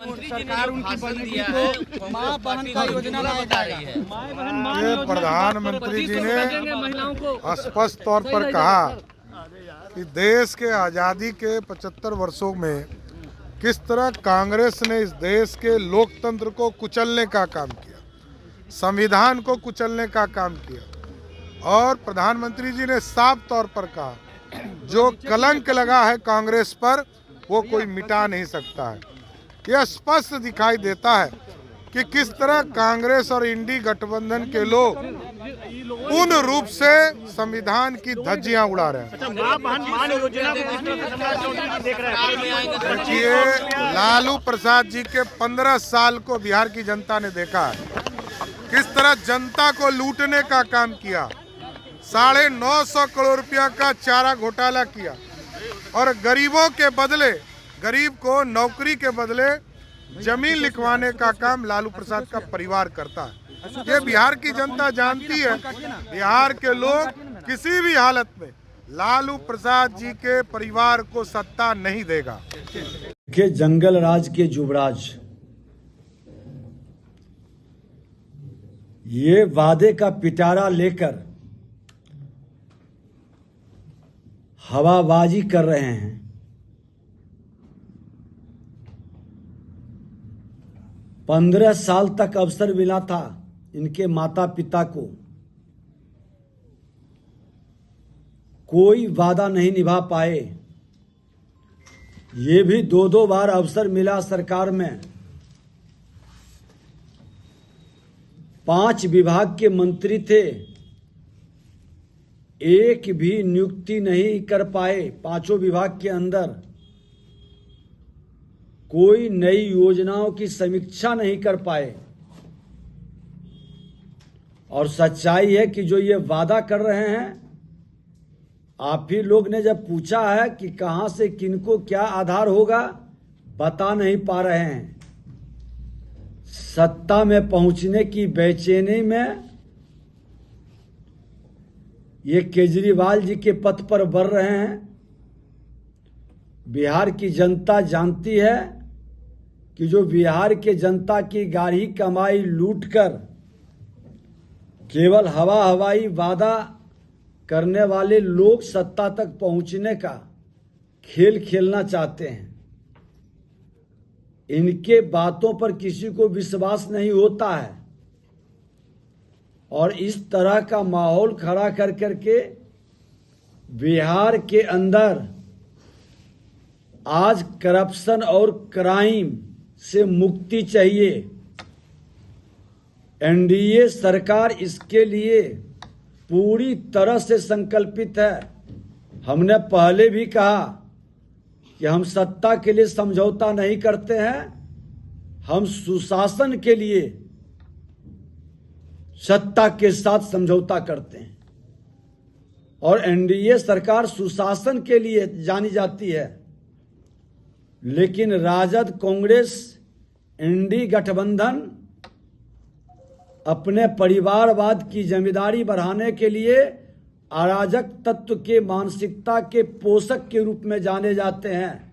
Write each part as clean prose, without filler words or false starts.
सरकार उनकी बेटी को माँ बहन का योजना बता रही है। ये प्रधानमंत्री जी ने स्पष्ट तौर पर कहा कि देश के आज़ादी के 75 वर्षों में किस तरह कांग्रेस ने इस देश के लोकतंत्र को कुचलने का काम किया, संविधान को कुचलने का काम किया। और प्रधानमंत्री जी ने साफ तौर पर कहा जो कलंक लगा है कांग्रेस पर वो कोई मिटा नहीं सकता है। यह स्पष्ट दिखाई देता है कि किस तरह कांग्रेस और इंडी गठबंधन के लोग पूर्ण रूप से संविधान की धज्जियां उड़ा रहे हैं। देखिए, लालू प्रसाद जी के 15 साल को बिहार की जनता ने देखा है किस तरह जनता को लूटने का काम किया। 950 करोड़ रुपया का चारा घोटाला किया और गरीबों के बदले, गरीब को नौकरी के बदले जमीन लिखवाने का काम लालू प्रसाद का परिवार करता है। ये बिहार की जनता जानती है। बिहार के लोग किसी भी हालत में लालू प्रसाद जी के परिवार को सत्ता नहीं देगा। के जंगल राज के युवराज ये वादे का पिटारा लेकर हवाबाजी कर रहे हैं। 15 साल तक अवसर मिला था इनके माता पिता को, कोई वादा नहीं निभा पाए। ये भी 2-2 बार अवसर मिला सरकार में, 5 विभाग के मंत्री थे, एक भी नियुक्ति नहीं कर पाए। 5 विभाग के अंदर कोई नई योजनाओं की समीक्षा नहीं कर पाए। और सच्चाई है कि जो ये वादा कर रहे हैं, आप ही लोग ने जब पूछा है कि कहां से किनको क्या आधार होगा, बता नहीं पा रहे हैं। सत्ता में पहुंचने की बेचैनी में ये केजरीवाल जी के पथ पर बढ़ रहे हैं। बिहार की जनता जानती है कि जो बिहार के जनता की गाढ़ी कमाई लूटकर केवल हवाई वादा करने वाले लोग सत्ता तक पहुंचने का खेल खेलना चाहते हैं। इनके बातों पर किसी को विश्वास नहीं होता है और इस तरह का माहौल खड़ा कर करके बिहार के अंदर आज करप्शन और क्राइम से मुक्ति चाहिए। एनडीए सरकार इसके लिए पूरी तरह से संकल्पित है। हमने पहले भी कहा कि हम सत्ता के लिए समझौता नहीं करते हैं, हम सुशासन के लिए सत्ता के साथ समझौता करते हैं। और एनडीए सरकार सुशासन के लिए जानी जाती है, लेकिन राजद, कांग्रेस, इंडी गठबंधन अपने परिवारवाद की जिम्मेदारी बढ़ाने के लिए अराजक तत्व के मानसिकता के पोषक के रूप में जाने जाते हैं।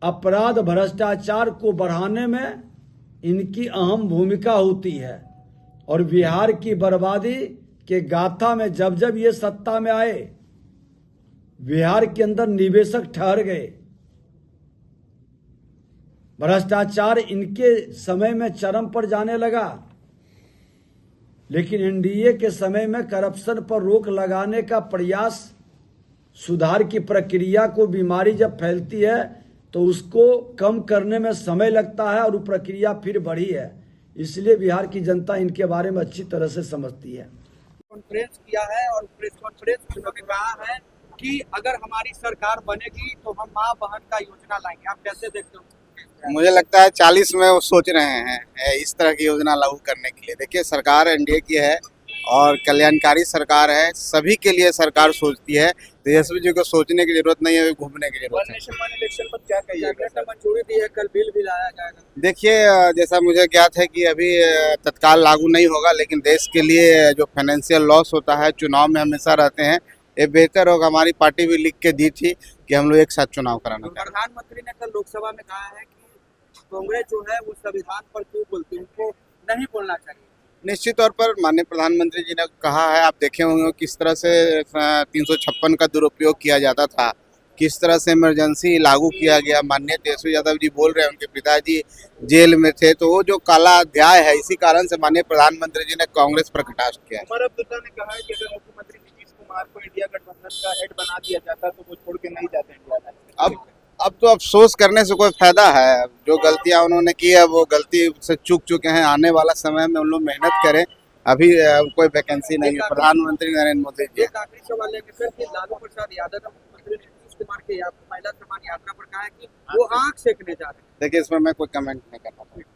अपराध, भ्रष्टाचार को बढ़ाने में इनकी अहम भूमिका होती है। और बिहार की बर्बादी के गाथा में जब जब ये सत्ता में आए, बिहार के अंदर निवेशक ठहर गए। भ्रष्टाचार इनके समय में चरम पर जाने लगा, लेकिन एनडीए के समय में करप्शन पर रोक लगाने का प्रयास, सुधार की प्रक्रिया को, बीमारी जब फैलती है तो उसको कम करने में समय लगता है और वो प्रक्रिया फिर बढ़ी है। इसलिए बिहार की जनता इनके बारे में अच्छी तरह से समझती है। कॉन्फ्रेंस किया है और प्रेस कॉन्फ्रेंस में उन्होंने कहा है कि अगर हमारी सरकार बनेगी तो हम माँ बहन का योजना लाएंगे। आप कैसे देखते हो? मुझे लगता है 40 में वो सोच रहे हैं इस तरह की योजना लागू करने के लिए। देखिए, सरकार एनडीए की है और कल्याणकारी सरकार है, सभी के लिए सरकार सोचती है। तेजस्वी जी को सोचने की जरूरत नहीं है, घूमने की जरूरत है। इलेक्शन पर क्या कहिएगा? मंजूरी दी है, कल बिल भी लाया जाएगा। देखिए, जैसा मुझे ज्ञात है कि अभी तत्काल लागू नहीं होगा, लेकिन देश के लिए जो फाइनेंशियल लॉस होता है, चुनाव में हमेशा रहते हैं, ये बेहतर होगा। हमारी पार्टी भी लिख के दी थी कि हम लोग एक साथ चुनाव कराना चाहते हैं। प्रधानमंत्री ने कल लोकसभा में कहा है कि कांग्रेस जो है वो संविधान पर क्यों बोलती है, उनको नहीं बोलना चाहिए? निश्चित तौर पर माननीय प्रधानमंत्री जी ने कहा है, आप देखे होंगे किस तरह से 356 का दुरुपयोग किया जाता था, किस तरह से इमरजेंसी लागू किया गया। माननीय तेजस्वी यादव जी बोल रहे हैं उनके पिताजी जेल में थे, तो वो जो काला अध्याय है, इसी कारण से माननीय प्रधानमंत्री जी ने कांग्रेस पर कटाक्ष किया है। उमर अब्दुल्ला ने कहा है कि अगर मुख्यमंत्री नीतीश कुमार को इंडिया गठबंधन का हेड बना दिया जाता तो वो छोड़ के नहीं जाते इंडिया। अब तो अफसोस करने से कोई फायदा है। जो गलतियां उन्होंने की है वो गलती से चूक चुके हैं। आने वाला समय में उन लोग मेहनत करें। अभी कोई वैकेंसी नहीं है। प्रधानमंत्री नरेंद्र मोदी जी एक आखिरी सवाल है कि सर कि लालू प्रसाद यादव ने मुख्यमंत्री नीतीश कुमार के महिला सम्मान यात्रा पर कहा है कि वो आंख सेकने जा रहे हैं। देखिए, इसमें मैं कोई कमेंट नहीं करना चाहूँगा।